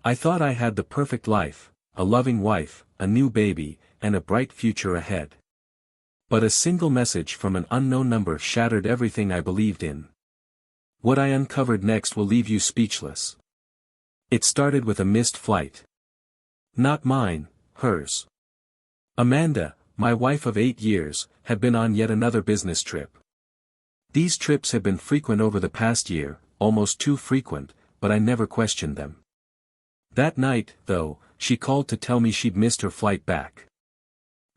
I thought I had the perfect life, a loving wife, a new baby, and a bright future ahead. But a single message from an unknown number shattered everything I believed in. What I uncovered next will leave you speechless. It started with a missed flight. Not mine, hers. Amanda, my wife of 8 years, had been on yet another business trip. These trips had been frequent over the past year, almost too frequent, but I never questioned them. That night, though, she called to tell me she'd missed her flight back.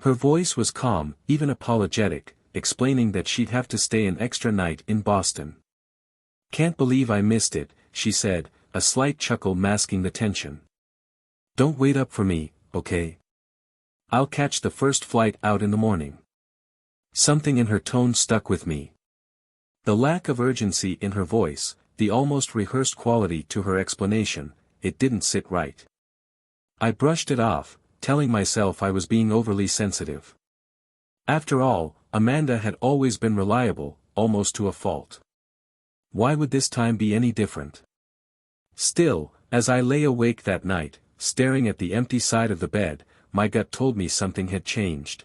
Her voice was calm, even apologetic, explaining that she'd have to stay an extra night in Boston. "Can't believe I missed it," she said, a slight chuckle masking the tension. "Don't wait up for me, okay? I'll catch the first flight out in the morning." Something in her tone stuck with me. The lack of urgency in her voice, the almost rehearsed quality to her explanation, it didn't sit right. I brushed it off, telling myself I was being overly sensitive. After all, Amanda had always been reliable, almost to a fault. Why would this time be any different? Still, as I lay awake that night, staring at the empty side of the bed, my gut told me something had changed.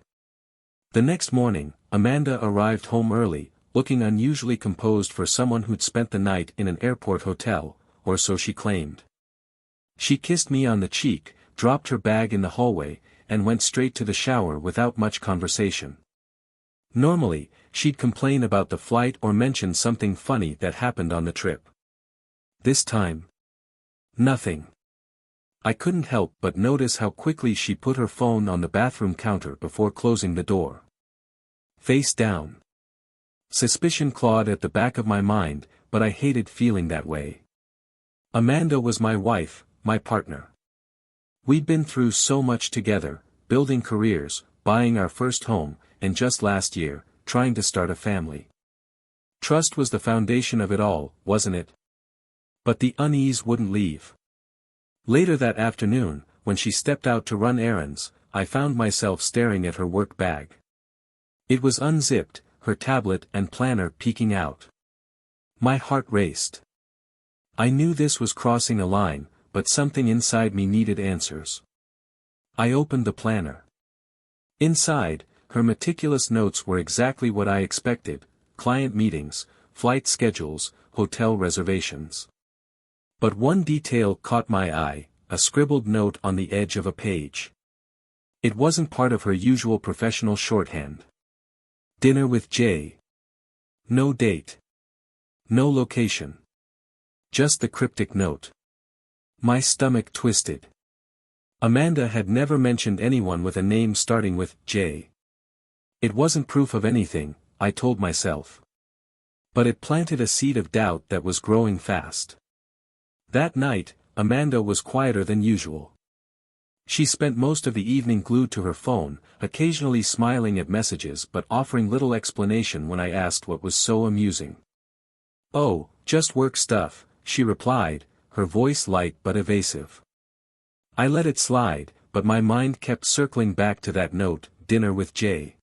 The next morning, Amanda arrived home early, looking unusually composed for someone who'd spent the night in an airport hotel, or so she claimed. She kissed me on the cheek, dropped her bag in the hallway, and went straight to the shower without much conversation. Normally, she'd complain about the flight or mention something funny that happened on the trip. This time, nothing. I couldn't help but notice how quickly she put her phone on the bathroom counter before closing the door. Face down. Suspicion clawed at the back of my mind, but I hated feeling that way. Amanda was my wife, my partner. We'd been through so much together, building careers, buying our first home, and just last year, trying to start a family. Trust was the foundation of it all, wasn't it? But the unease wouldn't leave. Later that afternoon, when she stepped out to run errands, I found myself staring at her work bag. It was unzipped, her tablet and planner peeking out. My heart raced. I knew this was crossing a line, but something inside me needed answers. I opened the planner. Inside, her meticulous notes were exactly what I expected: client meetings, flight schedules, hotel reservations. But one detail caught my eye, a scribbled note on the edge of a page. It wasn't part of her usual professional shorthand. Dinner with Jay. No date. No location. Just the cryptic note. My stomach twisted. Amanda had never mentioned anyone with a name starting with J. It wasn't proof of anything, I told myself. But it planted a seed of doubt that was growing fast. That night, Amanda was quieter than usual. She spent most of the evening glued to her phone, occasionally smiling at messages but offering little explanation when I asked what was so amusing. "Oh, just work stuff," she replied, her voice light but evasive. I let it slide, but my mind kept circling back to that note, dinner with Jay.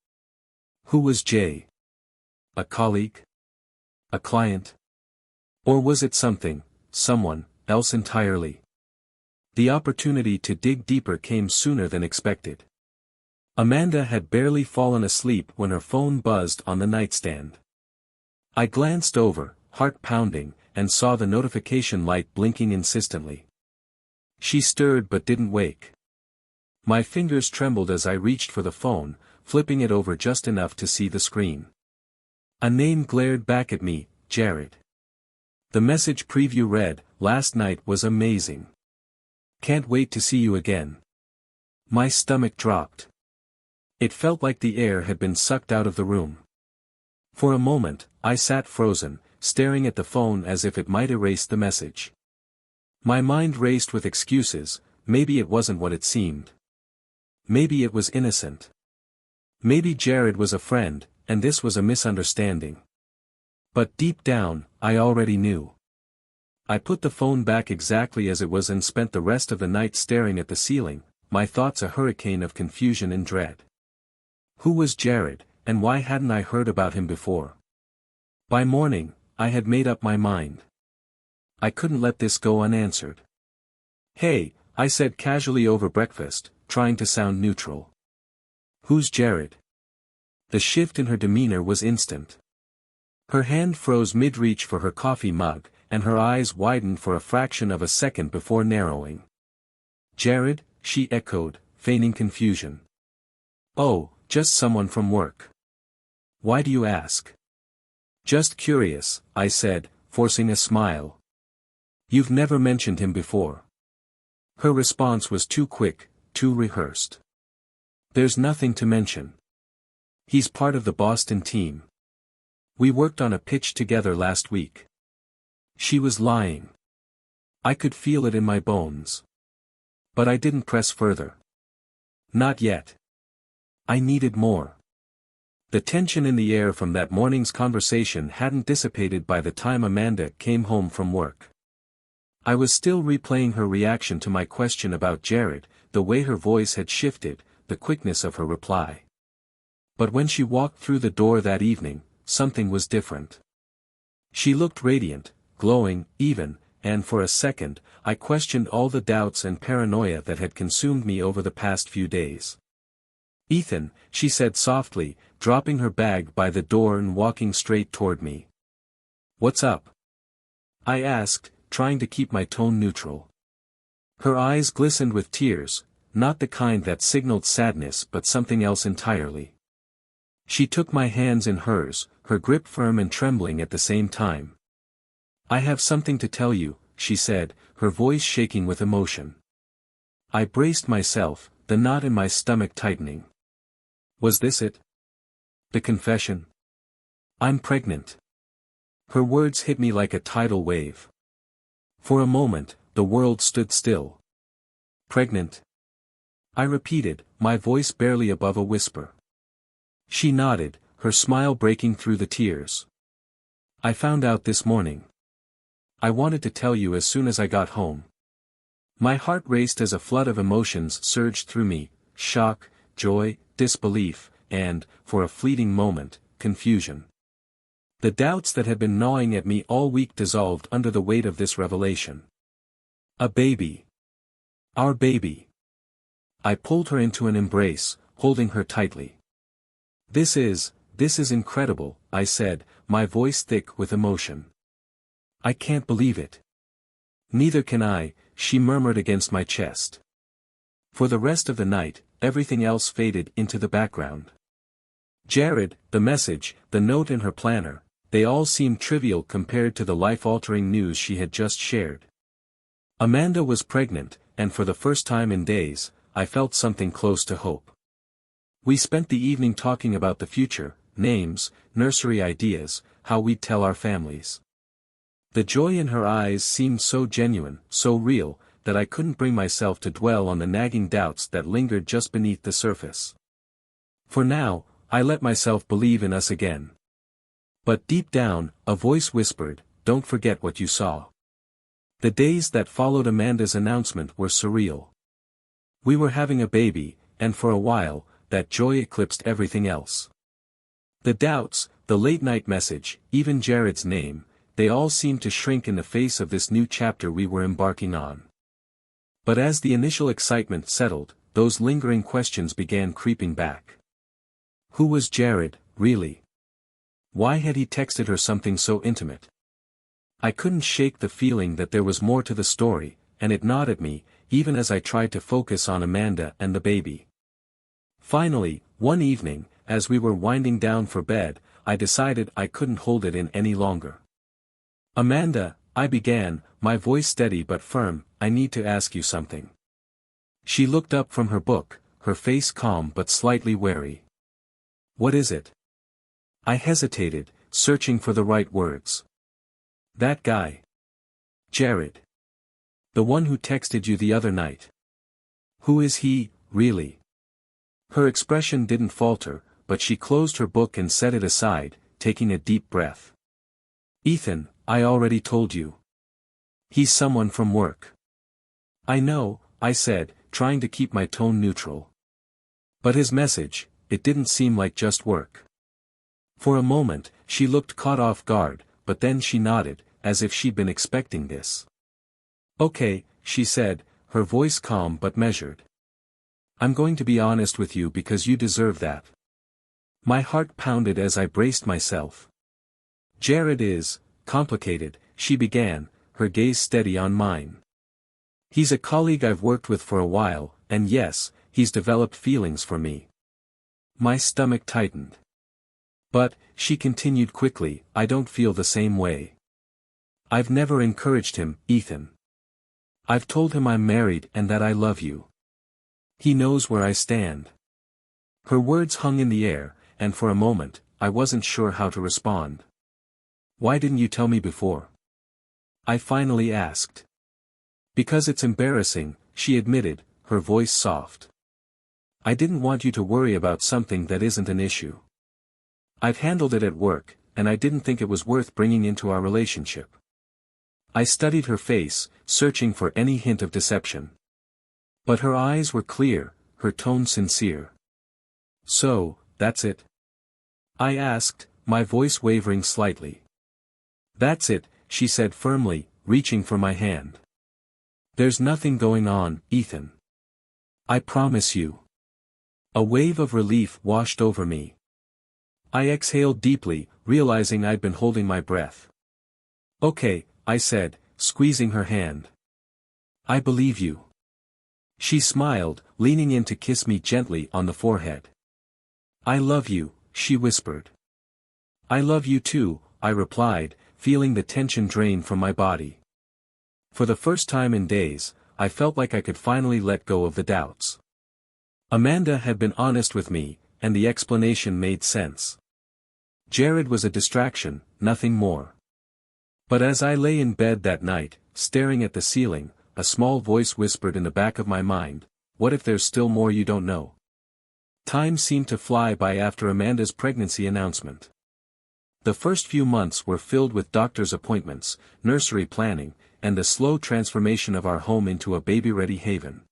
Who was Jay? A colleague? A client? Or was it someone else entirely? The opportunity to dig deeper came sooner than expected. Amanda had barely fallen asleep when her phone buzzed on the nightstand. I glanced over, heart pounding, and saw the notification light blinking insistently. She stirred but didn't wake. My fingers trembled as I reached for the phone, flipping it over just enough to see the screen. A name glared back at me, Jared. The message preview read, "Last night was amazing. Can't wait to see you again." My stomach dropped. It felt like the air had been sucked out of the room. For a moment, I sat frozen, staring at the phone as if it might erase the message. My mind raced with excuses. Maybe it wasn't what it seemed. Maybe it was innocent. Maybe Jared was a friend, and this was a misunderstanding. But deep down, I already knew. I put the phone back exactly as it was and spent the rest of the night staring at the ceiling, my thoughts a hurricane of confusion and dread. Who was Jared, and why hadn't I heard about him before? By morning, I had made up my mind. I couldn't let this go unanswered. Hey, I said casually over breakfast, trying to sound neutral. Who's Jared? The shift in her demeanor was instant. Her hand froze mid-reach for her coffee mug, and her eyes widened for a fraction of a second before narrowing. Jared, she echoed, feigning confusion. Oh, just someone from work. Why do you ask? Just curious, I said, forcing a smile. You've never mentioned him before. Her response was too quick, too rehearsed. There's nothing to mention. He's part of the Boston team. We worked on a pitch together last week. She was lying. I could feel it in my bones. But I didn't press further. Not yet. I needed more. The tension in the air from that morning's conversation hadn't dissipated by the time Amanda came home from work. I was still replaying her reaction to my question about Jared, the way her voice had shifted, the quickness of her reply. But when she walked through the door that evening, something was different. She looked radiant, glowing, even, and for a second, I questioned all the doubts and paranoia that had consumed me over the past few days. Ethan, she said softly, dropping her bag by the door and walking straight toward me. What's up? I asked, trying to keep my tone neutral. Her eyes glistened with tears, not the kind that signaled sadness but something else entirely. She took my hands in hers, her grip firm and trembling at the same time. I have something to tell you, she said, her voice shaking with emotion. I braced myself, the knot in my stomach tightening. Was this it? The confession? I'm pregnant. Her words hit me like a tidal wave. For a moment, the world stood still. Pregnant? I repeated, my voice barely above a whisper. She nodded, her smile breaking through the tears. I found out this morning. I wanted to tell you as soon as I got home. My heart raced as a flood of emotions surged through me, shock, joy, disbelief, and, for a fleeting moment, confusion. The doubts that had been gnawing at me all week dissolved under the weight of this revelation. A baby. Our baby. I pulled her into an embrace, holding her tightly. This is incredible, I said, my voice thick with emotion. I can't believe it. Neither can I, she murmured against my chest. For the rest of the night, everything else faded into the background. Jared, the message, the note in her planner, they all seemed trivial compared to the life-altering news she had just shared. Amanda was pregnant, and for the first time in days, I felt something close to hope. We spent the evening talking about the future, names, nursery ideas, how we'd tell our families. The joy in her eyes seemed so genuine, so real, that I couldn't bring myself to dwell on the nagging doubts that lingered just beneath the surface. For now, I let myself believe in us again. But deep down, a voice whispered, don't forget what you saw. The days that followed Amanda's announcement were surreal. We were having a baby, and for a while, that joy eclipsed everything else. The doubts, the late-night message, even Jared's name, they all seemed to shrink in the face of this new chapter we were embarking on. But as the initial excitement settled, those lingering questions began creeping back. Who was Jared, really? Why had he texted her something so intimate? I couldn't shake the feeling that there was more to the story, and it gnawed at me, even as I tried to focus on Amanda and the baby. Finally, one evening, as we were winding down for bed, I decided I couldn't hold it in any longer. Amanda, I began, my voice steady but firm, I need to ask you something. She looked up from her book, her face calm but slightly wary. What is it? I hesitated, searching for the right words. That guy. Jared. The one who texted you the other night. Who is he, really? Her expression didn't falter, but she closed her book and set it aside, taking a deep breath. Ethan, I already told you. He's someone from work. I know, I said, trying to keep my tone neutral. But his message, it didn't seem like just work. For a moment, she looked caught off guard, but then she nodded, as if she'd been expecting this. Okay, she said, her voice calm but measured. "I'm going to be honest with you because you deserve that." My heart pounded as I braced myself. "Jared is complicated," she began, her gaze steady on mine. "He's a colleague I've worked with for a while, and yes, he's developed feelings for me." My stomach tightened. "But," she continued quickly, "I don't feel the same way. I've never encouraged him, Ethan. I've told him I'm married and that I love you. He knows where I stand." Her words hung in the air, and for a moment, I wasn't sure how to respond. "Why didn't you tell me before?" I finally asked. "Because it's embarrassing," she admitted, her voice soft. "I didn't want you to worry about something that isn't an issue. I've handled it at work, and I didn't think it was worth bringing into our relationship." I studied her face, searching for any hint of deception. But her eyes were clear, her tone sincere. "So, that's it?" I asked, my voice wavering slightly. "That's it," she said firmly, reaching for my hand. "There's nothing going on, Ethan. I promise you." A wave of relief washed over me. I exhaled deeply, realizing I'd been holding my breath. "Okay," I said, squeezing her hand. "I believe you." She smiled, leaning in to kiss me gently on the forehead. "I love you," she whispered. "I love you too," I replied, feeling the tension drain from my body. For the first time in days, I felt like I could finally let go of the doubts. Amanda had been honest with me, and the explanation made sense. Jared was a distraction, nothing more. But as I lay in bed that night, staring at the ceiling, a small voice whispered in the back of my mind, "What if there's still more you don't know?" Time seemed to fly by after Amanda's pregnancy announcement. The first few months were filled with doctor's appointments, nursery planning, and the slow transformation of our home into a baby-ready haven.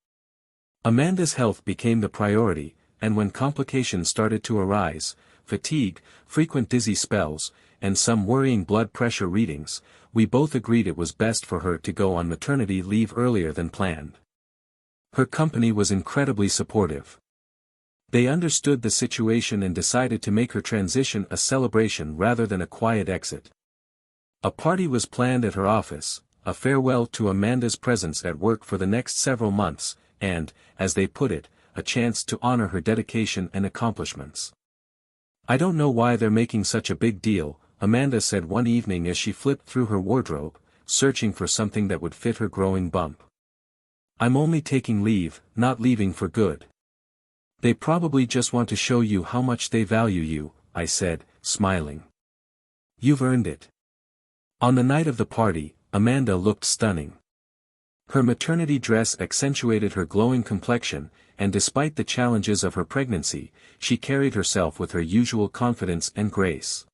Amanda's health became the priority, and when complications started to arise, fatigue, frequent dizzy spells, and some worrying blood pressure readings, we both agreed it was best for her to go on maternity leave earlier than planned. Her company was incredibly supportive. They understood the situation and decided to make her transition a celebration rather than a quiet exit. A party was planned at her office, a farewell to Amanda's presence at work for the next several months, and, as they put it, a chance to honor her dedication and accomplishments. "I don't know why they're making such a big deal," Amanda said one evening as she flipped through her wardrobe, searching for something that would fit her growing bump. "I'm only taking leave, not leaving for good." "They probably just want to show you how much they value you," I said, smiling. "You've earned it." On the night of the party, Amanda looked stunning. Her maternity dress accentuated her glowing complexion, and despite the challenges of her pregnancy, she carried herself with her usual confidence and grace.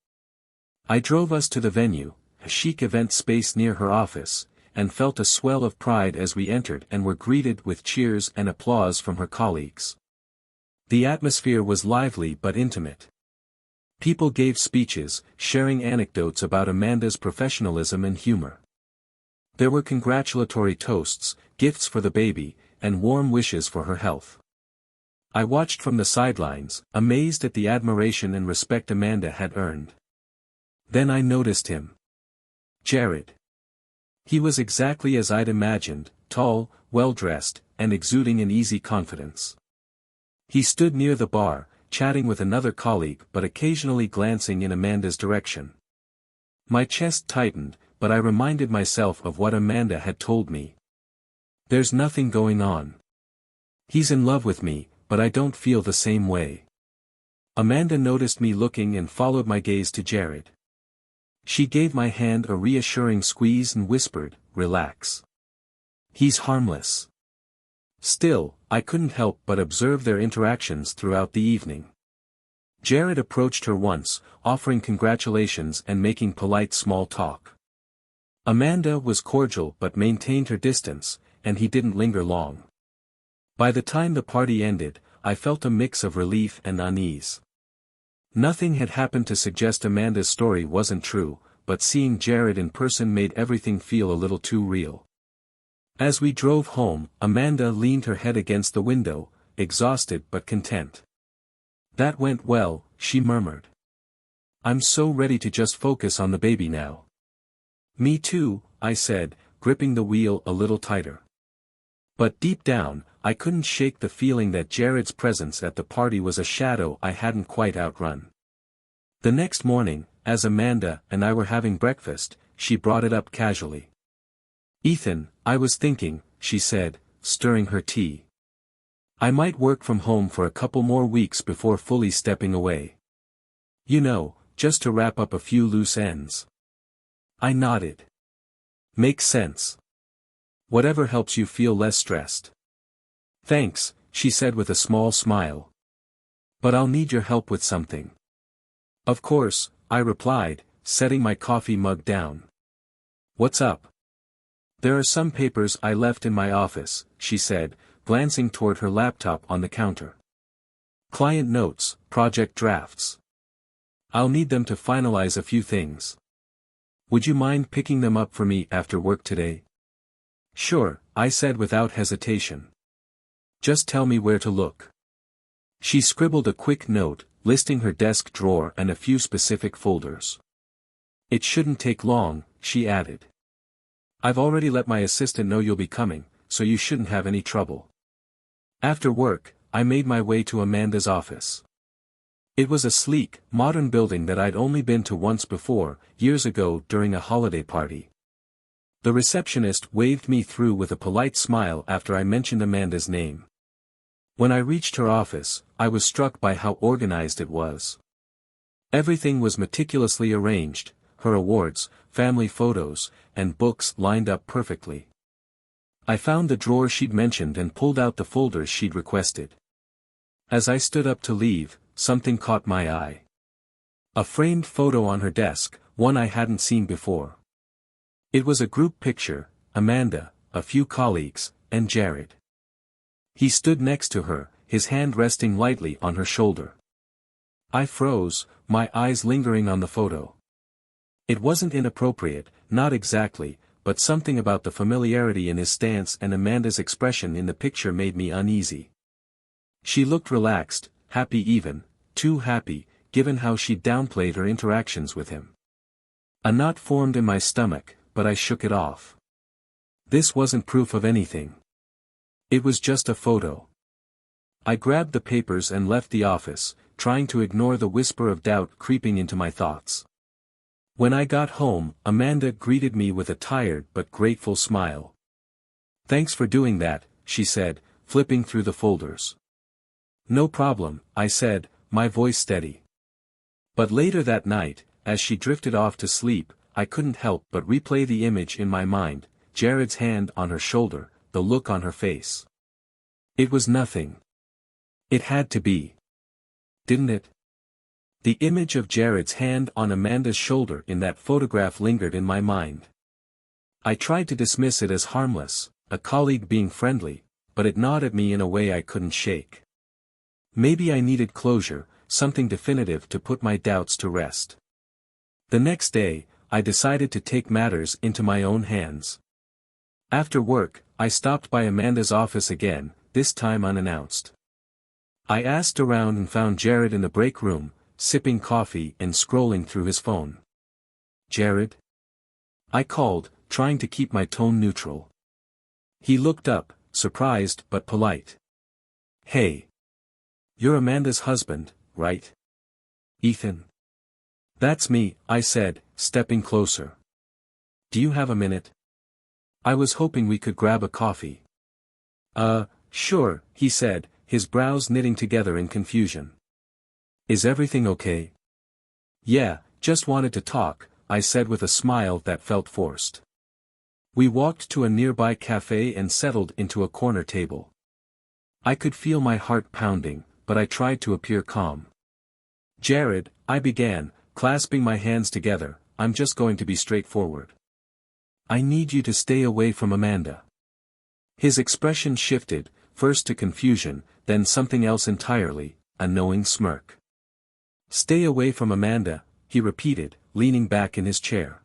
I drove us to the venue, a chic event space near her office, and felt a swell of pride as we entered and were greeted with cheers and applause from her colleagues. The atmosphere was lively but intimate. People gave speeches, sharing anecdotes about Amanda's professionalism and humor. There were congratulatory toasts, gifts for the baby, and warm wishes for her health. I watched from the sidelines, amazed at the admiration and respect Amanda had earned. Then I noticed him. Jared. He was exactly as I'd imagined, tall, well-dressed, and exuding an easy confidence. He stood near the bar, chatting with another colleague but occasionally glancing in Amanda's direction. My chest tightened, but I reminded myself of what Amanda had told me. "There's nothing going on. He's in love with me, but I don't feel the same way." Amanda noticed me looking and followed my gaze to Jared. She gave my hand a reassuring squeeze and whispered, "Relax. He's harmless." Still, I couldn't help but observe their interactions throughout the evening. Jared approached her once, offering congratulations and making polite small talk. Amanda was cordial but maintained her distance, and he didn't linger long. By the time the party ended, I felt a mix of relief and unease. Nothing had happened to suggest Amanda's story wasn't true, but seeing Jared in person made everything feel a little too real. As we drove home, Amanda leaned her head against the window, exhausted but content. "That went well," she murmured. "I'm so ready to just focus on the baby now." "Me too," I said, gripping the wheel a little tighter. But deep down, I couldn't shake the feeling that Jared's presence at the party was a shadow I hadn't quite outrun. The next morning, as Amanda and I were having breakfast, she brought it up casually. "Ethan, I was thinking," she said, stirring her tea. "I might work from home for a couple more weeks before fully stepping away. You know, just to wrap up a few loose ends." I nodded. "Makes sense. Whatever helps you feel less stressed." "Thanks," she said with a small smile. "But I'll need your help with something." "Of course," I replied, setting my coffee mug down. "What's up?" "There are some papers I left in my office," she said, glancing toward her laptop on the counter. "Client notes, project drafts. I'll need them to finalize a few things. Would you mind picking them up for me after work today?" "Sure," I said without hesitation. "Just tell me where to look." She scribbled a quick note, listing her desk drawer and a few specific folders. "It shouldn't take long," she added. "I've already let my assistant know you'll be coming, so you shouldn't have any trouble." After work, I made my way to Amanda's office. It was a sleek, modern building that I'd only been to once before, years ago during a holiday party. The receptionist waved me through with a polite smile after I mentioned Amanda's name. When I reached her office, I was struck by how organized it was. Everything was meticulously arranged, her awards, family photos, and books lined up perfectly. I found the drawer she'd mentioned and pulled out the folders she'd requested. As I stood up to leave, something caught my eye. A framed photo on her desk, one I hadn't seen before. It was a group picture, Amanda, a few colleagues, and Jared. He stood next to her, his hand resting lightly on her shoulder. I froze, my eyes lingering on the photo. It wasn't inappropriate, not exactly, but something about the familiarity in his stance and Amanda's expression in the picture made me uneasy. She looked relaxed, happy even, too happy, given how she'd downplayed her interactions with him. A knot formed in my stomach, but I shook it off. This wasn't proof of anything. It was just a photo. I grabbed the papers and left the office, trying to ignore the whisper of doubt creeping into my thoughts. When I got home, Amanda greeted me with a tired but grateful smile. "Thanks for doing that," she said, flipping through the folders. "No problem," I said, my voice steady. But later that night, as she drifted off to sleep, I couldn't help but replay the image in my mind, Jared's hand on her shoulder, the look on her face. It was nothing. It had to be. Didn't it? The image of Jared's hand on Amanda's shoulder in that photograph lingered in my mind. I tried to dismiss it as harmless, a colleague being friendly, but it gnawed at me in a way I couldn't shake. Maybe I needed closure, something definitive to put my doubts to rest. The next day, I decided to take matters into my own hands. After work, I stopped by Amanda's office again, this time unannounced. I asked around and found Jared in the break room, sipping coffee and scrolling through his phone. "Jared?" I called, trying to keep my tone neutral. He looked up, surprised but polite. "Hey. You're Amanda's husband, right?" "Ethan?" "That's me," I said, stepping closer. "Do you have a minute? I was hoping we could grab a coffee." Sure," he said, his brows knitting together in confusion. "Is everything okay?" "Yeah, just wanted to talk," I said with a smile that felt forced. We walked to a nearby cafe and settled into a corner table. I could feel my heart pounding, but I tried to appear calm. "Jared," I began, clasping my hands together, "I'm just going to be straightforward. I need you to stay away from Amanda." His expression shifted, first to confusion, then something else entirely, a knowing smirk. "Stay away from Amanda," he repeated, leaning back in his chair.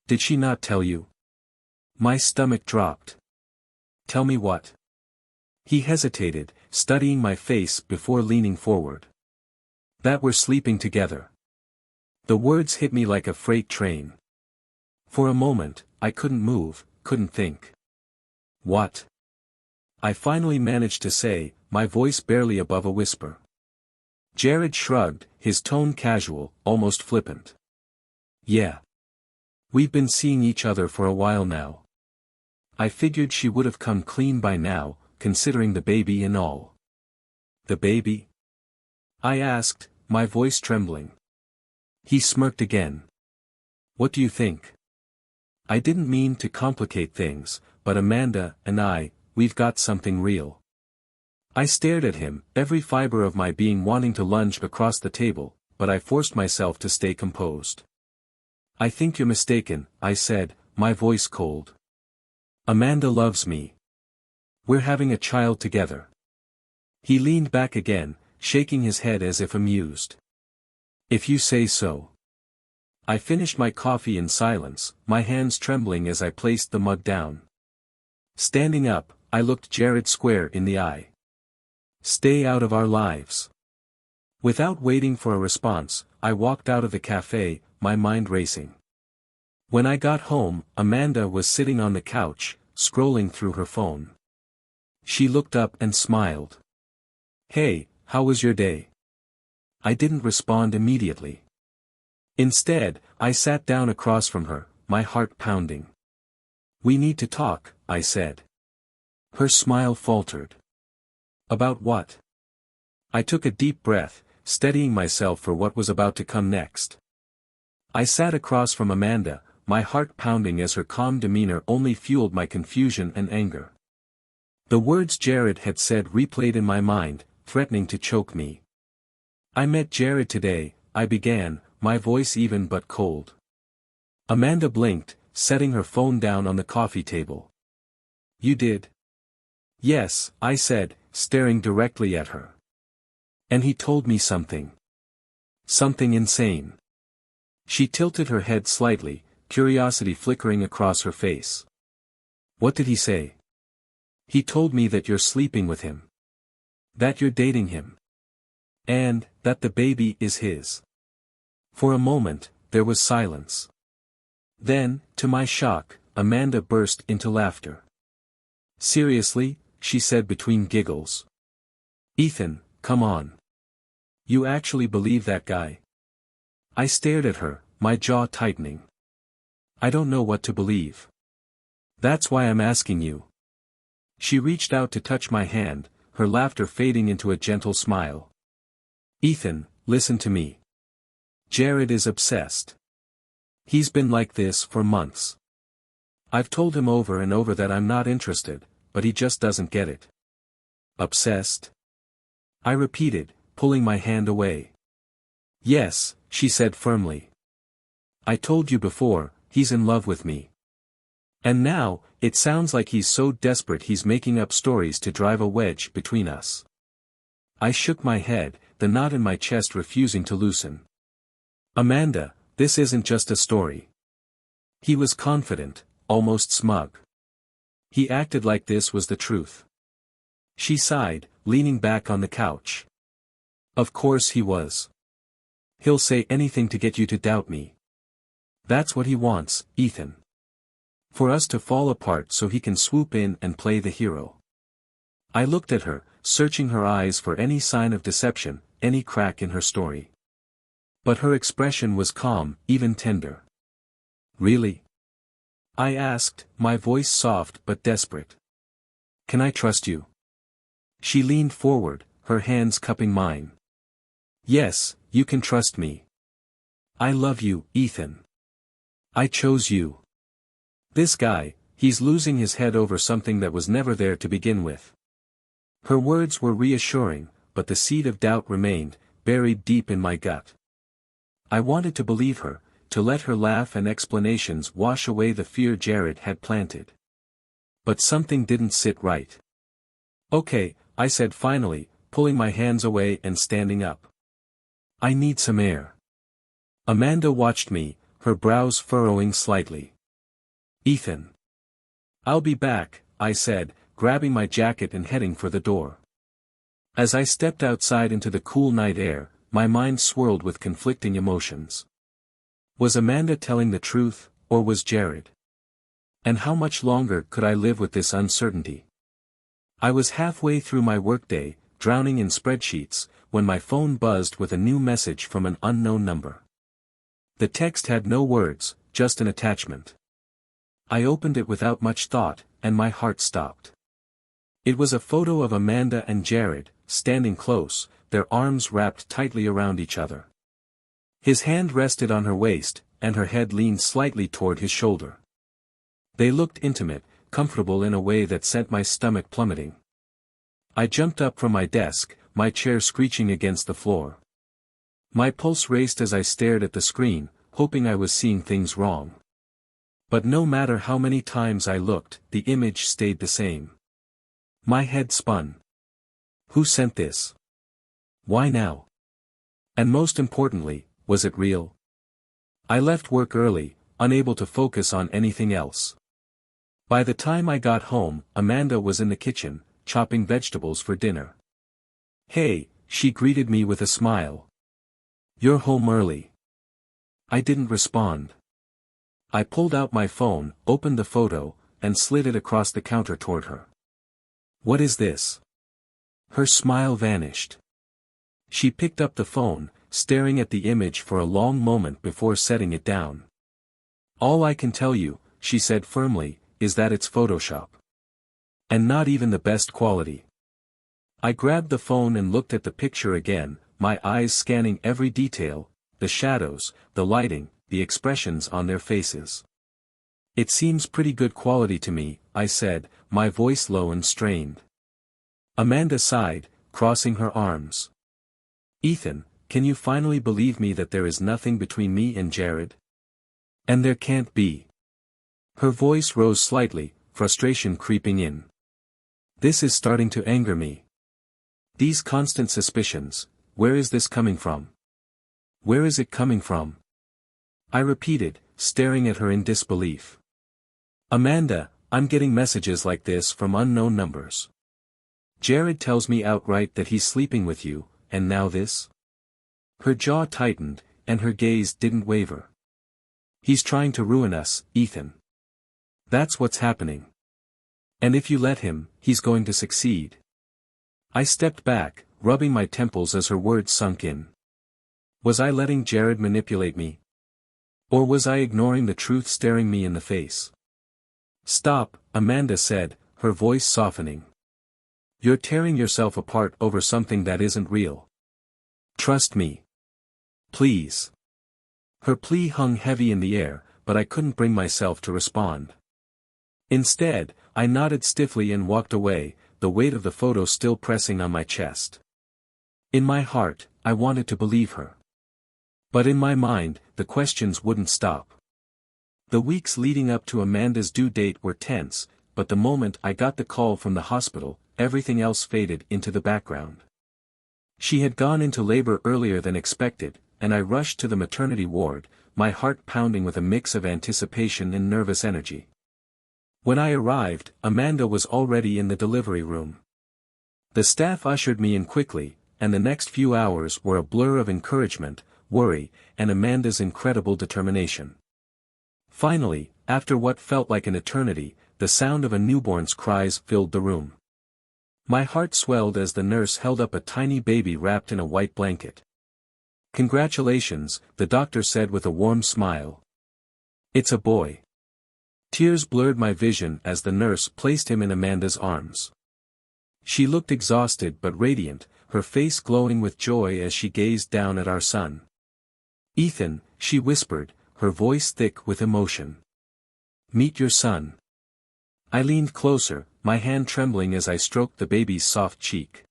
"Did she not tell you?" My stomach dropped. Tell me what? He hesitated, studying my face before leaning forward. That we're sleeping together. The words hit me like a freight train. For a moment, I couldn't move, couldn't think. What? I finally managed to say, my voice barely above a whisper. Jared shrugged, his tone casual, almost flippant. Yeah. We've been seeing each other for a while now. I figured she would have come clean by now, considering the baby and all. The baby? I asked, my voice trembling. He smirked again. What do you think? I didn't mean to complicate things, but Amanda and we've got something real. I stared at him, every fiber of my being wanting to lunge across the table, but I forced myself to stay composed. I think you're mistaken, I said, my voice cold. Amanda loves me. We're having a child together. He leaned back again, shaking his head as if amused. If you say so. I finished my coffee in silence, my hands trembling as I placed the mug down. Standing up, I looked Jared square in the eye. Stay out of our lives. Without waiting for a response, I walked out of the cafe, my mind racing. When I got home, Amanda was sitting on the couch, scrolling through her phone. She looked up and smiled. Hey, how was your day? I didn't respond immediately. Instead, I sat down across from her, my heart pounding. We need to talk, I said. Her smile faltered. About what? I took a deep breath, steadying myself for what was about to come next. I sat across from Amanda, my heart pounding as her calm demeanor only fueled my confusion and anger. The words Jared had said replayed in my mind, threatening to choke me. I met Jared today, I began, my voice even but cold. Amanda blinked, setting her phone down on the coffee table. You did? Yes, I said, staring directly at her. And he told me something. Something insane. She tilted her head slightly, curiosity flickering across her face. What did he say? He told me that you're sleeping with him. That you're dating him. And, that the baby is his. For a moment, there was silence. Then, to my shock, Amanda burst into laughter. Seriously, she said between giggles. Ethan, come on. You actually believe that guy? I stared at her, my jaw tightening. I don't know what to believe. That's why I'm asking you. She reached out to touch my hand, her laughter fading into a gentle smile. Ethan, listen to me. Jared is obsessed. He's been like this for months. I've told him over and over that I'm not interested, but he just doesn't get it. Obsessed? I repeated, pulling my hand away. Yes, she said firmly. I told you before, he's in love with me. And now, it sounds like he's so desperate he's making up stories to drive a wedge between us. I shook my head, the knot in my chest refusing to loosen. Amanda, this isn't just a story. He was confident, almost smug. He acted like this was the truth. She sighed, leaning back on the couch. Of course he was. He'll say anything to get you to doubt me. That's what he wants, Ethan. For us to fall apart so he can swoop in and play the hero. I looked at her, searching her eyes for any sign of deception, any crack in her story. But her expression was calm, even tender. Really? I asked, my voice soft but desperate. Can I trust you? She leaned forward, her hands cupping mine. Yes, you can trust me. I love you, Ethan. I chose you. This guy, he's losing his head over something that was never there to begin with. Her words were reassuring, but the seed of doubt remained, buried deep in my gut. I wanted to believe her, to let her laugh and explanations wash away the fear Jared had planted. But something didn't sit right. Okay, I said finally, pulling my hands away and standing up. I need some air. Amanda watched me, her brows furrowing slightly. Ethan. I'll be back, I said, grabbing my jacket and heading for the door. As I stepped outside into the cool night air, my mind swirled with conflicting emotions. Was Amanda telling the truth, or was Jared? And how much longer could I live with this uncertainty? I was halfway through my workday, drowning in spreadsheets, when my phone buzzed with a new message from an unknown number. The text had no words, just an attachment. I opened it without much thought, and my heart stopped. It was a photo of Amanda and Jared, standing close, their arms wrapped tightly around each other. His hand rested on her waist, and her head leaned slightly toward his shoulder. They looked intimate, comfortable in a way that sent my stomach plummeting. I jumped up from my desk, my chair screeching against the floor. My pulse raced as I stared at the screen, hoping I was seeing things wrong. But no matter how many times I looked, the image stayed the same. My head spun. Who sent this? Why now? And most importantly, was it real? I left work early, unable to focus on anything else. By the time I got home, Amanda was in the kitchen, chopping vegetables for dinner. "Hey," she greeted me with a smile. "You're home early." I didn't respond. I pulled out my phone, opened the photo, and slid it across the counter toward her. "What is this?" Her smile vanished. She picked up the phone, staring at the image for a long moment before setting it down. "All I can tell you," she said firmly, "is that it's Photoshop. And not even the best quality." I grabbed the phone and looked at the picture again, my eyes scanning every detail, the shadows, the lighting, the expressions on their faces. "It seems pretty good quality to me," I said, my voice low and strained. Amanda sighed, crossing her arms. "Ethan, can you finally believe me that there is nothing between me and Jared? And there can't be." Her voice rose slightly, frustration creeping in. "This is starting to anger me. These constant suspicions, where is this coming from? Where is it coming from?" I repeated, staring at her in disbelief. "Amanda, I'm getting messages like this from unknown numbers. Jared tells me outright that he's sleeping with you, and now this?" Her jaw tightened, and her gaze didn't waver. "He's trying to ruin us, Ethan. That's what's happening. And if you let him, he's going to succeed." I stepped back, rubbing my temples as her words sunk in. Was I letting Jared manipulate me? Or was I ignoring the truth staring me in the face? "Stop," Amanda said, her voice softening. "You're tearing yourself apart over something that isn't real. Trust me. Please." Her plea hung heavy in the air, but I couldn't bring myself to respond. Instead, I nodded stiffly and walked away, the weight of the photo still pressing on my chest. In my heart, I wanted to believe her. But in my mind, the questions wouldn't stop. The weeks leading up to Amanda's due date were tense, but the moment I got the call from the hospital, everything else faded into the background. She had gone into labor earlier than expected, and I rushed to the maternity ward, my heart pounding with a mix of anticipation and nervous energy. When I arrived, Amanda was already in the delivery room. The staff ushered me in quickly, and the next few hours were a blur of encouragement, worry, and Amanda's incredible determination. Finally, after what felt like an eternity, the sound of a newborn's cries filled the room. My heart swelled as the nurse held up a tiny baby wrapped in a white blanket. "Congratulations," the doctor said with a warm smile. "It's a boy." Tears blurred my vision as the nurse placed him in Amanda's arms. She looked exhausted but radiant, her face glowing with joy as she gazed down at our son. "Ethan," she whispered, her voice thick with emotion. "Meet your son." I leaned closer, my hand trembling as I stroked the baby's soft cheek.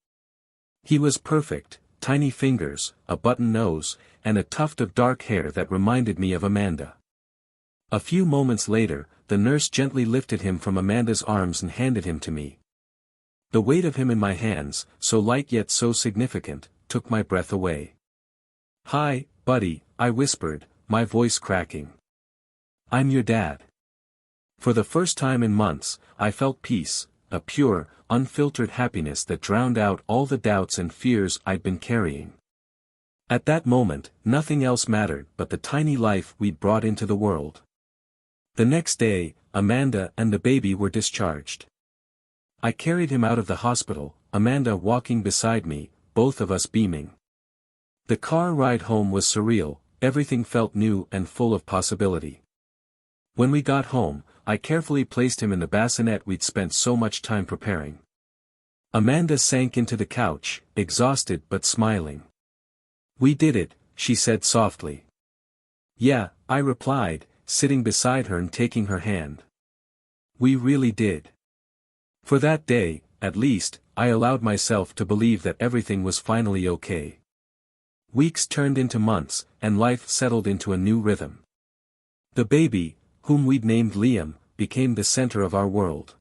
He was perfect, tiny fingers, a button nose, and a tuft of dark hair that reminded me of Amanda. A few moments later, the nurse gently lifted him from Amanda's arms and handed him to me. The weight of him in my hands, so light yet so significant, took my breath away. "Hi, buddy," I whispered, my voice cracking. "I'm your dad." For the first time in months, I felt peace, a pure, unfiltered happiness that drowned out all the doubts and fears I'd been carrying. At that moment, nothing else mattered but the tiny life we'd brought into the world. The next day, Amanda and the baby were discharged. I carried him out of the hospital, Amanda walking beside me, both of us beaming. The car ride home was surreal, everything felt new and full of possibility. When we got home, I carefully placed him in the bassinet we'd spent so much time preparing. Amanda sank into the couch, exhausted but smiling. "We did it," she said softly. "Yeah," I replied, sitting beside her and taking her hand. "We really did." For that day, at least, I allowed myself to believe that everything was finally okay. Weeks turned into months, and life settled into a new rhythm. The baby, whom we'd named Liam, became the center of our world.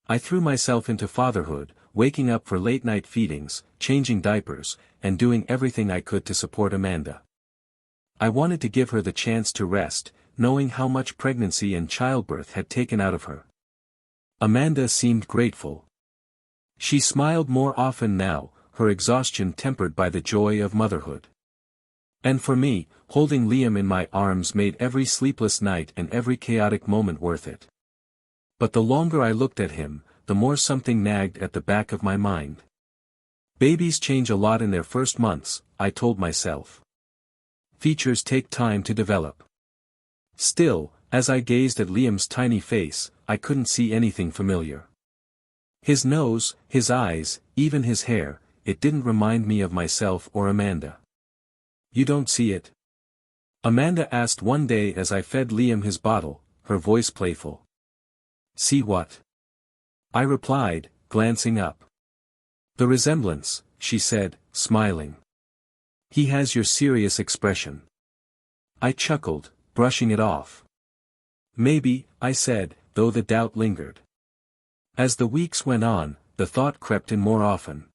I threw myself into fatherhood, waking up for late-night feedings, changing diapers, and doing everything I could to support Amanda. I wanted to give her the chance to rest, knowing how much pregnancy and childbirth had taken out of her. Amanda seemed grateful. She smiled more often now, her exhaustion tempered by the joy of motherhood. And for me, holding Liam in my arms made every sleepless night and every chaotic moment worth it. But the longer I looked at him, the more something nagged at the back of my mind. Babies change a lot in their first months, I told myself. Features take time to develop. Still, as I gazed at Liam's tiny face, I couldn't see anything familiar. His nose, his eyes, even his hair, it didn't remind me of myself or Amanda. "You don't see it?" Amanda asked one day as I fed Liam his bottle, her voice playful. "See what?" I replied, glancing up. "The resemblance," she said, smiling. "He has your serious expression." I chuckled, brushing it off. "Maybe," I said, though the doubt lingered. As the weeks went on, the thought crept in more often.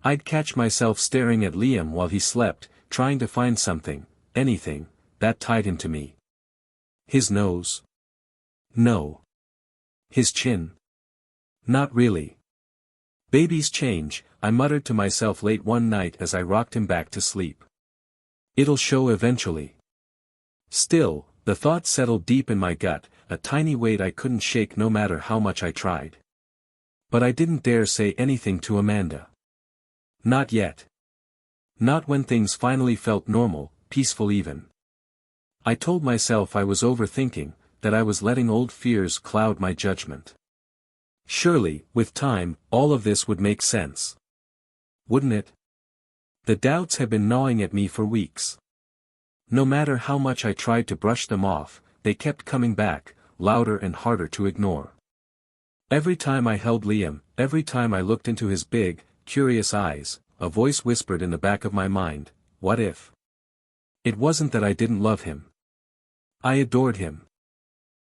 I'd catch myself staring at Liam while he slept, trying to find something, anything, that tied him to me. His nose? No. His chin? Not really. "Babies change," I muttered to myself late one night as I rocked him back to sleep. "It'll show eventually." Still, the thought settled deep in my gut, a tiny weight I couldn't shake no matter how much I tried. But I didn't dare say anything to Amanda. Not yet. Not when things finally felt normal, peaceful even. I told myself I was overthinking, that I was letting old fears cloud my judgment. Surely, with time, all of this would make sense. Wouldn't it? The doubts had been gnawing at me for weeks. No matter how much I tried to brush them off, they kept coming back, louder and harder to ignore. Every time I held Liam, every time I looked into his big, curious eyes, a voice whispered in the back of my mind, what if? It wasn't that I didn't love him. I adored him.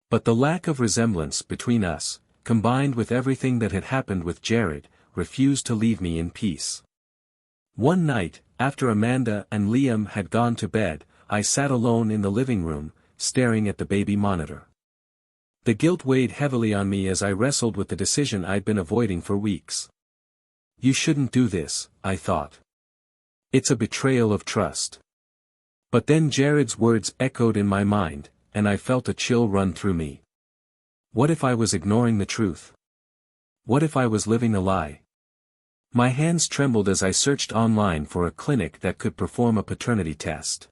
But the lack of resemblance between us, combined with everything that had happened with Jared, refused to leave me in peace. One night, after Amanda and Liam had gone to bed, I sat alone in the living room, staring at the baby monitor. The guilt weighed heavily on me as I wrestled with the decision I'd been avoiding for weeks. You shouldn't do this, I thought. It's a betrayal of trust. But then Jared's words echoed in my mind, and I felt a chill run through me. What if I was ignoring the truth? What if I was living a lie? My hands trembled as I searched online for a clinic that could perform a paternity test.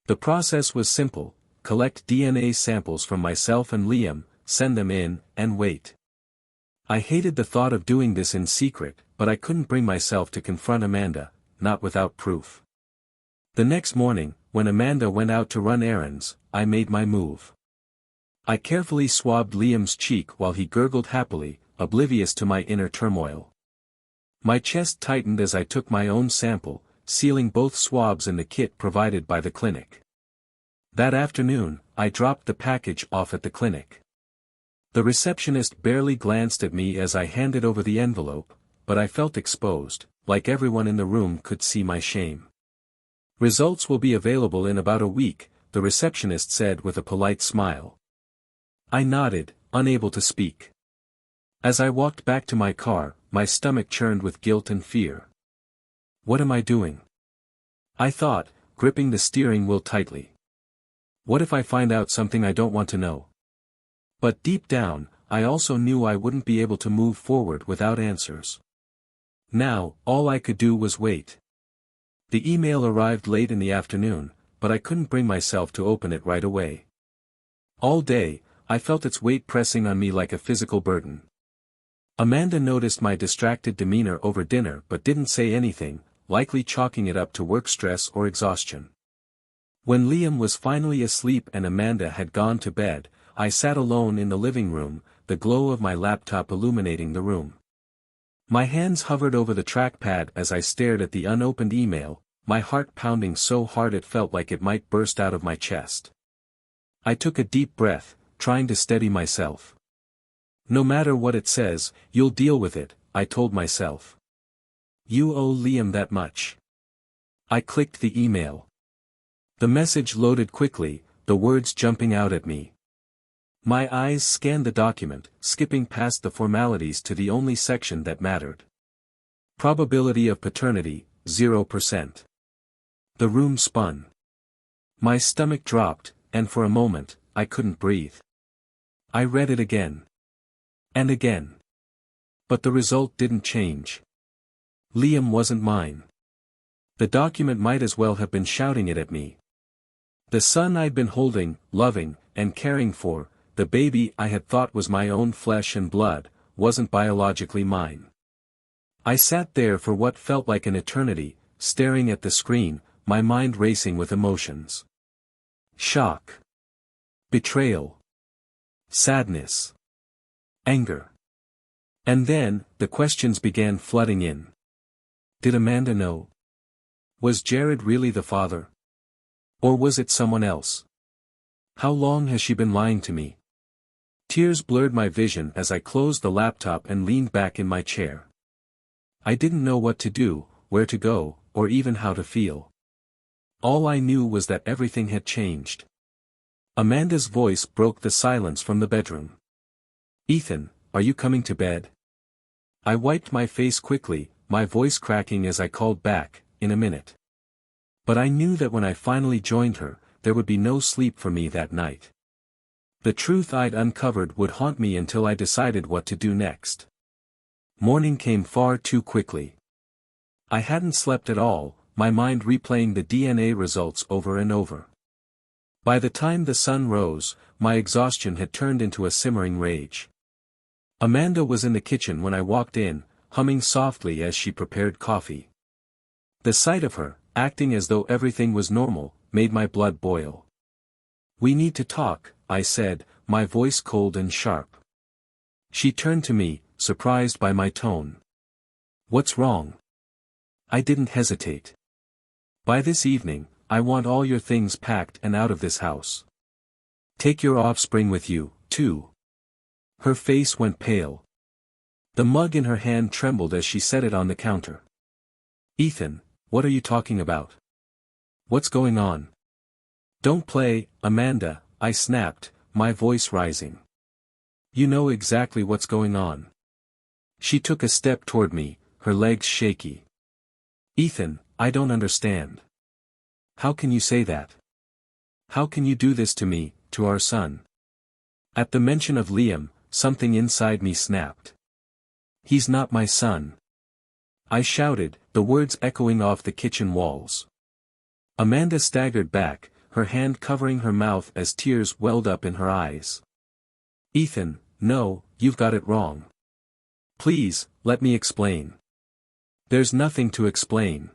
The process was simple: collect DNA samples from myself and Liam, send them in, and wait. I hated the thought of doing this in secret, but I couldn't bring myself to confront Amanda, not without proof. The next morning, when Amanda went out to run errands, I made my move. I carefully swabbed Liam's cheek while he gurgled happily, oblivious to my inner turmoil. My chest tightened as I took my own sample, sealing both swabs in the kit provided by the clinic. That afternoon, I dropped the package off at the clinic. The receptionist barely glanced at me as I handed over the envelope, but I felt exposed, like everyone in the room could see my shame. Results will be available in about a week, the receptionist said with a polite smile. I nodded, unable to speak. As I walked back to my car, my stomach churned with guilt and fear. What am I doing? I thought, gripping the steering wheel tightly. What if I find out something I don't want to know? But deep down, I also knew I wouldn't be able to move forward without answers. Now, all I could do was wait. The email arrived late in the afternoon, but I couldn't bring myself to open it right away. All day, I felt its weight pressing on me like a physical burden. Amanda noticed my distracted demeanor over dinner but didn't say anything, likely chalking it up to work stress or exhaustion. When Liam was finally asleep and Amanda had gone to bed, I sat alone in the living room, the glow of my laptop illuminating the room. My hands hovered over the trackpad as I stared at the unopened email, my heart pounding so hard it felt like it might burst out of my chest. I took a deep breath, trying to steady myself. No matter what it says, you'll deal with it, I told myself. You owe Liam that much. I clicked the email. The message loaded quickly, the words jumping out at me. My eyes scanned the document, skipping past the formalities to the only section that mattered. Probability of paternity, 0%. The room spun. My stomach dropped, and for a moment, I couldn't breathe. I read it again. And again. But the result didn't change. Liam wasn't mine. The document might as well have been shouting it at me. The son I'd been holding, loving, and caring for, the baby I had thought was my own flesh and blood, wasn't biologically mine. I sat there for what felt like an eternity, staring at the screen, my mind racing with emotions. Shock. Betrayal. Sadness. Anger. And then, the questions began flooding in. Did Amanda know? Was Jared really the father? Or was it someone else? How long has she been lying to me? Tears blurred my vision as I closed the laptop and leaned back in my chair. I didn't know what to do, where to go, or even how to feel. All I knew was that everything had changed. Amanda's voice broke the silence from the bedroom. Ethan, are you coming to bed? I wiped my face quickly, my voice cracking as I called back, in a minute. But I knew that when I finally joined her, there would be no sleep for me that night. The truth I'd uncovered would haunt me until I decided what to do next. Morning came far too quickly. I hadn't slept at all, my mind replaying the DNA results over and over. By the time the sun rose, my exhaustion had turned into a simmering rage. Amanda was in the kitchen when I walked in, humming softly as she prepared coffee. The sight of her, acting as though everything was normal, made my blood boil. We need to talk, I said, my voice cold and sharp. She turned to me, surprised by my tone. What's wrong? I didn't hesitate. By this evening, I want all your things packed and out of this house. Take your offspring with you, too. Her face went pale. The mug in her hand trembled as she set it on the counter. Ethan, what are you talking about? What's going on? Don't play, Amanda, I snapped, my voice rising. You know exactly what's going on. She took a step toward me, her legs shaky. Ethan, I don't understand. How can you say that? How can you do this to me, to our son? At the mention of Liam, something inside me snapped. He's not my son. I shouted, the words echoing off the kitchen walls. Amanda staggered back, her hand covering her mouth as tears welled up in her eyes. Ethan, no, you've got it wrong. Please, let me explain. There's nothing to explain.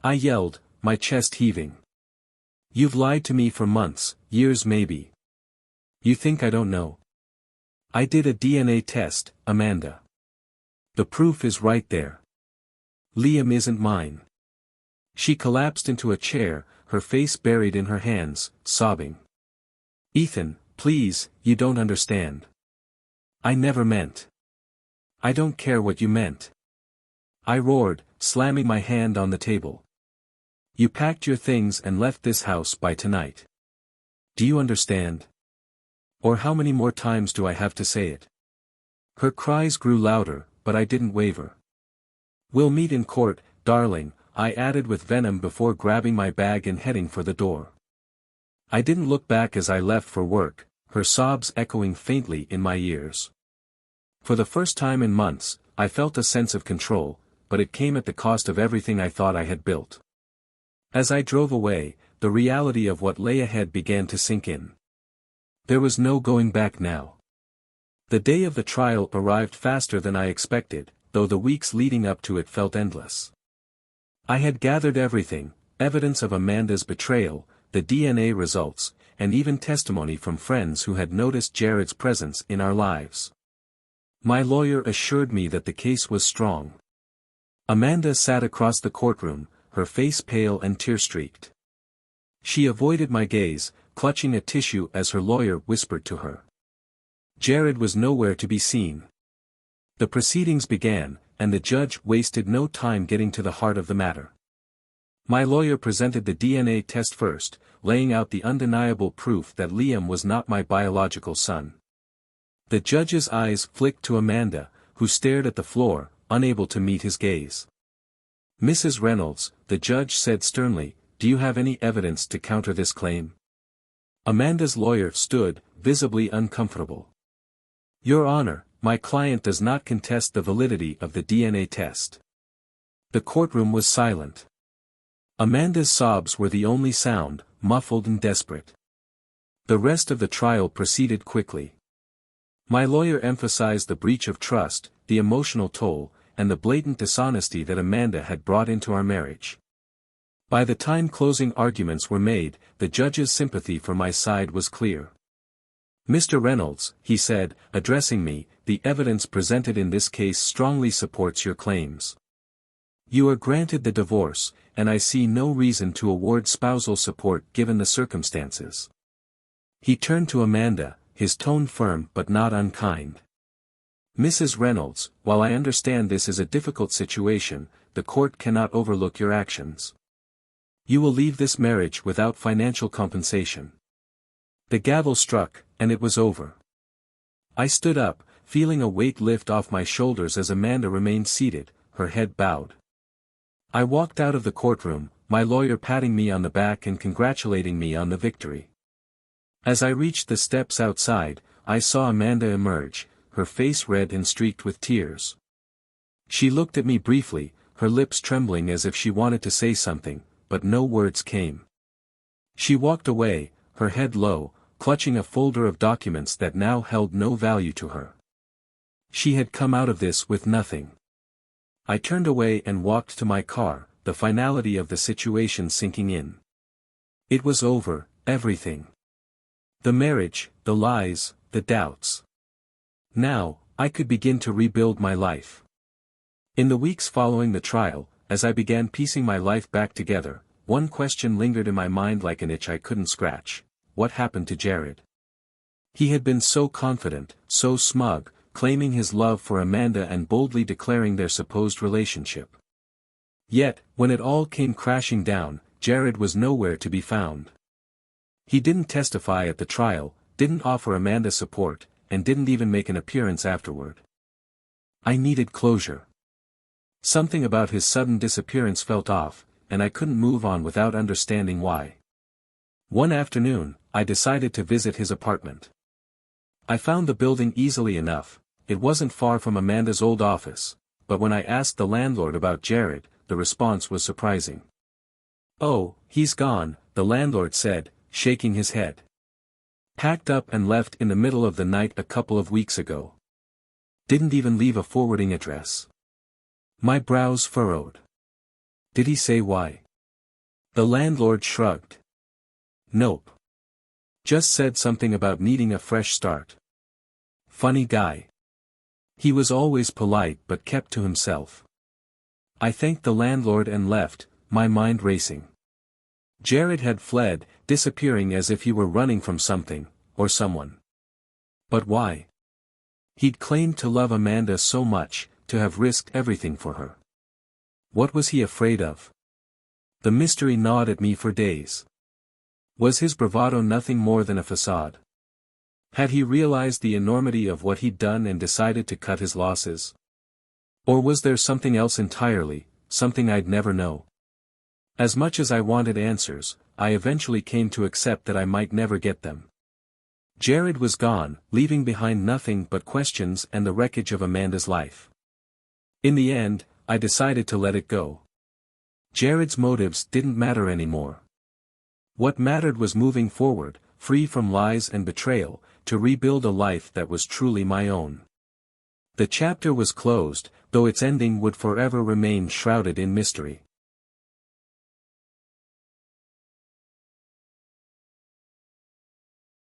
I yelled, my chest heaving. You've lied to me for months, years maybe. You think I don't know? I did a DNA test, Amanda. The proof is right there. Liam isn't mine. She collapsed into a chair, her face buried in her hands, sobbing. Ethan, please, you don't understand. I never meant. I don't care what you meant. I roared, slamming my hand on the table. You packed your things and left this house by tonight. Do you understand? Or how many more times do I have to say it? Her cries grew louder, but I didn't waver. "We'll meet in court, darling," I added with venom before grabbing my bag and heading for the door. I didn't look back as I left for work, her sobs echoing faintly in my ears. For the first time in months, I felt a sense of control, but it came at the cost of everything I thought I had built. As I drove away, the reality of what lay ahead began to sink in. There was no going back now. The day of the trial arrived faster than I expected, though the weeks leading up to it felt endless. I had gathered everything: evidence of Amanda's betrayal, the DNA results, and even testimony from friends who had noticed Jared's presence in our lives. My lawyer assured me that the case was strong. Amanda sat across the courtroom, her face pale and tear-streaked. She avoided my gaze, clutching a tissue as her lawyer whispered to her. Jared was nowhere to be seen. The proceedings began, and the judge wasted no time getting to the heart of the matter. My lawyer presented the DNA test first, laying out the undeniable proof that Liam was not my biological son. The judge's eyes flicked to Amanda, who stared at the floor, unable to meet his gaze. "Mrs. Reynolds," the judge said sternly, "do you have any evidence to counter this claim?" Amanda's lawyer stood, visibly uncomfortable. "Your Honor, my client does not contest the validity of the DNA test." The courtroom was silent. Amanda's sobs were the only sound, muffled and desperate. The rest of the trial proceeded quickly. My lawyer emphasized the breach of trust, the emotional toll, and the blatant dishonesty that Amanda had brought into our marriage. By the time closing arguments were made, the judge's sympathy for my side was clear. "Mr. Reynolds," he said, addressing me, "the evidence presented in this case strongly supports your claims. You are granted the divorce, and I see no reason to award spousal support given the circumstances." He turned to Amanda, his tone firm but not unkind. "Mrs. Reynolds, while I understand this is a difficult situation, the court cannot overlook your actions. You will leave this marriage without financial compensation." The gavel struck, and it was over. I stood up, feeling a weight lift off my shoulders as Amanda remained seated, her head bowed. I walked out of the courtroom, my lawyer patting me on the back and congratulating me on the victory. As I reached the steps outside, I saw Amanda emerge, her face red and streaked with tears. She looked at me briefly, her lips trembling as if she wanted to say something, but no words came. She walked away, her head low, clutching a folder of documents that now held no value to her. She had come out of this with nothing. I turned away and walked to my car, the finality of the situation sinking in. It was over, everything. The marriage, the lies, the doubts. Now, I could begin to rebuild my life. In the weeks following the trial, as I began piecing my life back together, one question lingered in my mind like an itch I couldn't scratch: what happened to Jared? He had been so confident, so smug, claiming his love for Amanda and boldly declaring their supposed relationship. Yet, when it all came crashing down, Jared was nowhere to be found. He didn't testify at the trial, didn't offer Amanda support, and didn't even make an appearance afterward. I needed closure. Something about his sudden disappearance felt off, and I couldn't move on without understanding why. One afternoon, I decided to visit his apartment. I found the building easily enough. It wasn't far from Amanda's old office, but when I asked the landlord about Jared, the response was surprising. "Oh, he's gone," the landlord said, shaking his head. "Packed up and left in the middle of the night a couple of weeks ago. Didn't even leave a forwarding address." My brows furrowed. "Did he say why?" The landlord shrugged. "Nope. Just said something about needing a fresh start. Funny guy. He was always polite but kept to himself." I thanked the landlord and left, my mind racing. Jared had fled, disappearing as if he were running from something, or someone. But why? He'd claimed to love Amanda so much, to have risked everything for her. What was he afraid of? The mystery gnawed at me for days. Was his bravado nothing more than a facade? Had he realized the enormity of what he'd done and decided to cut his losses? Or was there something else entirely, something I'd never know? As much as I wanted answers, I eventually came to accept that I might never get them. Jared was gone, leaving behind nothing but questions and the wreckage of Amanda's life. In the end, I decided to let it go. Jared's motives didn't matter anymore. What mattered was moving forward, free from lies and betrayal, to rebuild a life that was truly my own. The chapter was closed, though its ending would forever remain shrouded in mystery.